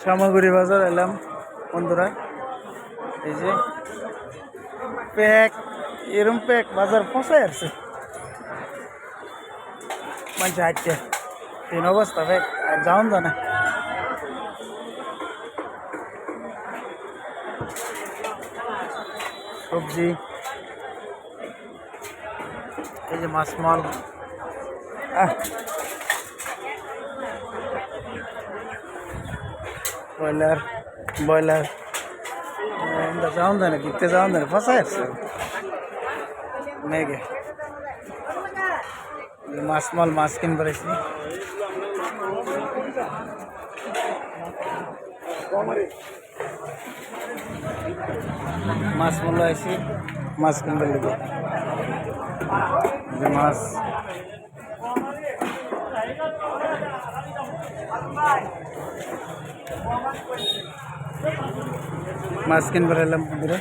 সামগ্রী বাজার এলাম বন্ধুরা। এই যে প্যাক এরম প্যাক বাজার পৌঁছায় আসছে মানুষ হাঁটছে তিন অবস্থা প্যাক আর যাওন জানা। সবজি এই যে মাছ মাল ব্রয়লার ব্রয়লার যাওন যায় না ঘুরতে যাওন যায় না ফসায় আসছে মেঘে। মাছ মাল মাছ কিনবার আসছি মাছ মূল্য আইসি মাছ কিনবার লেগে মাছ মাছ কিনবার এলাম বন্ধুরা।